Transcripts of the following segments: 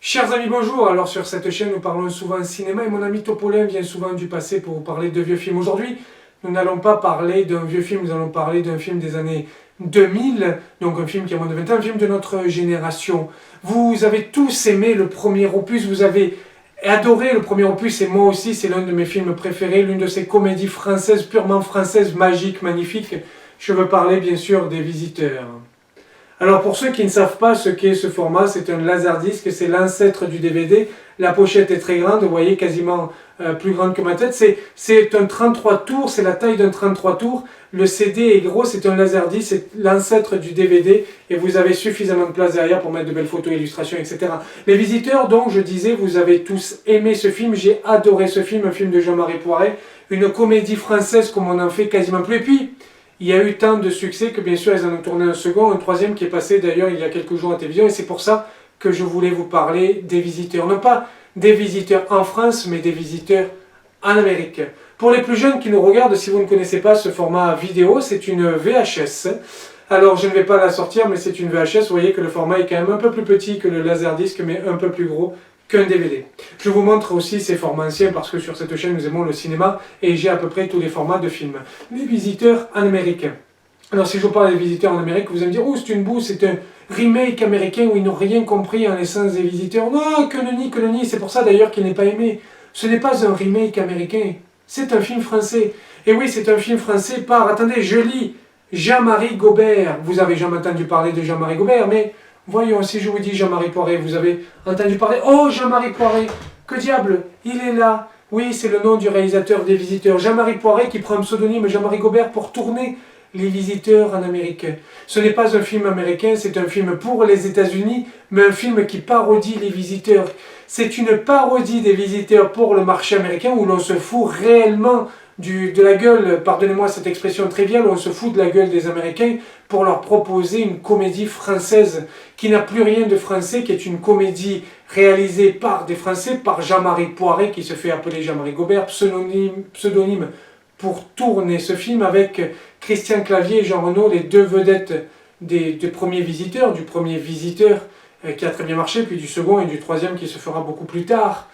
Chers amis, bonjour. Alors sur cette chaîne, nous parlons souvent cinéma et mon ami Topolin vient souvent du passé pour vous parler de vieux films. Aujourd'hui, nous n'allons pas parler d'un vieux film, nous allons parler d'un film des années 2000, donc un film qui a moins de 20 ans, un film de notre génération. Vous avez tous aimé le premier opus, vous avez adoré le premier opus et moi aussi, c'est l'un de mes films préférés, l'une de ces comédies françaises, purement françaises, magiques, magnifiques. Je veux parler bien sûr des Visiteurs. Alors pour ceux qui ne savent pas ce qu'est ce format, c'est un laserdisc, c'est l'ancêtre du DVD. La pochette est très grande, vous voyez, quasiment plus grande que ma tête. C'est un 33 tours, c'est la taille d'un 33 tours. Le CD est gros, c'est un laserdisc, c'est l'ancêtre du DVD. Et vous avez suffisamment de place derrière pour mettre de belles photos, illustrations, etc. Les Visiteurs, donc, je disais, vous avez tous aimé ce film. J'ai adoré ce film, un film de Jean-Marie Poiret. Une comédie française comme on en fait quasiment plus. Et puis, il y a eu tant de succès que bien sûr ils en ont tourné un second, un troisième qui est passé d'ailleurs il y a quelques jours à la télévision et c'est pour ça que je voulais vous parler des Visiteurs. Non pas des Visiteurs en France mais des Visiteurs en Amérique. Pour les plus jeunes qui nous regardent, si vous ne connaissez pas ce format vidéo, c'est une VHS. Alors je ne vais pas la sortir mais c'est une VHS, vous voyez que le format est quand même un peu plus petit que le Laserdisc mais un peu plus gros qu'un DVD. Je vous montre aussi ces formats anciens parce que sur cette chaîne nous aimons le cinéma et j'ai à peu près tous les formats de films. Les Visiteurs en Amérique. Alors si je vous parle des Visiteurs en Amérique, vous allez me dire « Oh, c'est une bouse, c'est un remake américain où ils n'ont rien compris en l'essence des Visiteurs. » Non, que nenni, c'est pour ça d'ailleurs qu'il n'est pas aimé. Ce n'est pas un remake américain, c'est un film français. Et oui, c'est un film français par, attendez, je lis, Jean-Marie Gobert. Vous avez jamais entendu parler de Jean-Marie Gobert, mais voyons, si je vous dis Jean-Marie Poiret, vous avez entendu parler. Oh, Jean-Marie Poiret, que diable, il est là. Oui, c'est le nom du réalisateur des Visiteurs. Jean-Marie Poiret qui prend un pseudonyme Jean-Marie Gobert pour tourner Les Visiteurs en Amérique. Ce n'est pas un film américain, c'est un film pour les États-Unis, mais un film qui parodie les Visiteurs. C'est une parodie des Visiteurs pour le marché américain où l'on se fout réellement de la gueule, pardonnez-moi cette expression triviale, on se fout de la gueule des Américains pour leur proposer une comédie française qui n'a plus rien de français, qui est une comédie réalisée par des Français, par Jean-Marie Poiret, qui se fait appeler Jean-Marie Gobert, pseudonyme pour tourner ce film avec Christian Clavier et Jean Reno, les deux vedettes des premiers Visiteurs, du premier Visiteur qui a très bien marché, puis du second et du troisième qui se fera beaucoup plus tard,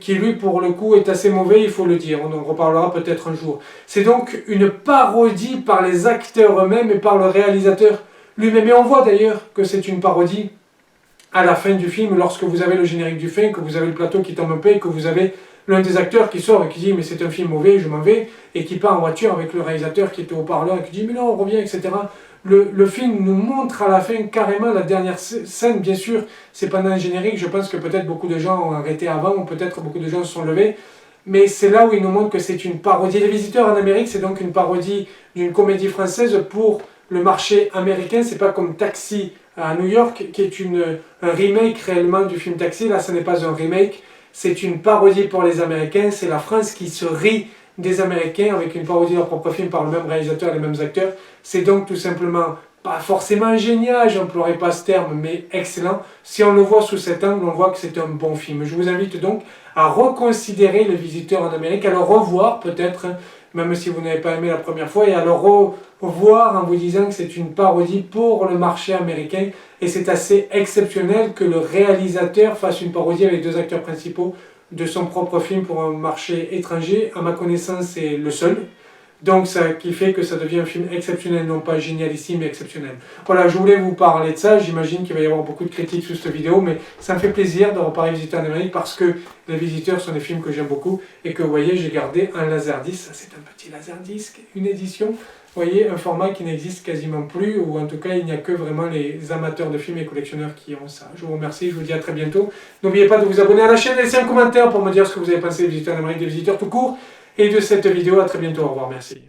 qui lui pour le coup est assez mauvais, il faut le dire, on en reparlera peut-être un jour. C'est donc une parodie par les acteurs eux-mêmes et par le réalisateur lui-même. Et on voit d'ailleurs que c'est une parodie à la fin du film, lorsque vous avez le générique du fin, que vous avez le plateau qui tombe un peu et que vous avez l'un des acteurs qui sort et qui dit mais c'est un film mauvais, je m'en vais, et qui part en voiture avec le réalisateur qui était au parleur et qui dit mais non on revient, etc. Le film nous montre à la fin carrément la dernière scène, bien sûr, c'est pendant un générique, je pense que peut-être beaucoup de gens ont arrêté avant, ou peut-être beaucoup de gens se sont levés, mais c'est là où il nous montre que c'est une parodie. Les Visiteurs en Amérique, c'est donc une parodie d'une comédie française pour le marché américain, c'est pas comme Taxi à New York, qui est un remake réellement du film Taxi, là ce n'est pas un remake, c'est une parodie pour les Américains, c'est la France qui se rit des Américains avec une parodie de leur propre film par le même réalisateur et les mêmes acteurs. C'est donc tout simplement pas forcément génial, j'emploierai pas ce terme, mais excellent. Si on le voit sous cet angle, on voit que c'est un bon film. Je vous invite donc à reconsidérer Les Visiteurs en Amérique, à le revoir peut-être, même si vous n'avez pas aimé la première fois, et à le revoir en vous disant que c'est une parodie pour le marché américain. Et c'est assez exceptionnel que le réalisateur fasse une parodie avec deux acteurs principaux de son propre film pour un marché étranger. À ma connaissance, c'est le seul. Donc, ça qui fait que ça devient un film exceptionnel, non pas génialissime, mais exceptionnel. Voilà, je voulais vous parler de ça. J'imagine qu'il va y avoir beaucoup de critiques sous cette vidéo, mais ça me fait plaisir de reparler Visiteurs en Amérique parce que Les Visiteurs sont des films que j'aime beaucoup et que, vous voyez, j'ai gardé un laserdisc. Ça, c'est un petit laserdisc, une édition. Vous voyez, un format qui n'existe quasiment plus, ou en tout cas, il n'y a que vraiment les amateurs de films et collectionneurs qui ont ça. Je vous remercie, je vous dis à très bientôt. N'oubliez pas de vous abonner à la chaîne, laissez un commentaire pour me dire ce que vous avez pensé des Visiteurs en Amérique, des Visiteurs tout court, et de cette vidéo. À très bientôt, au revoir, merci.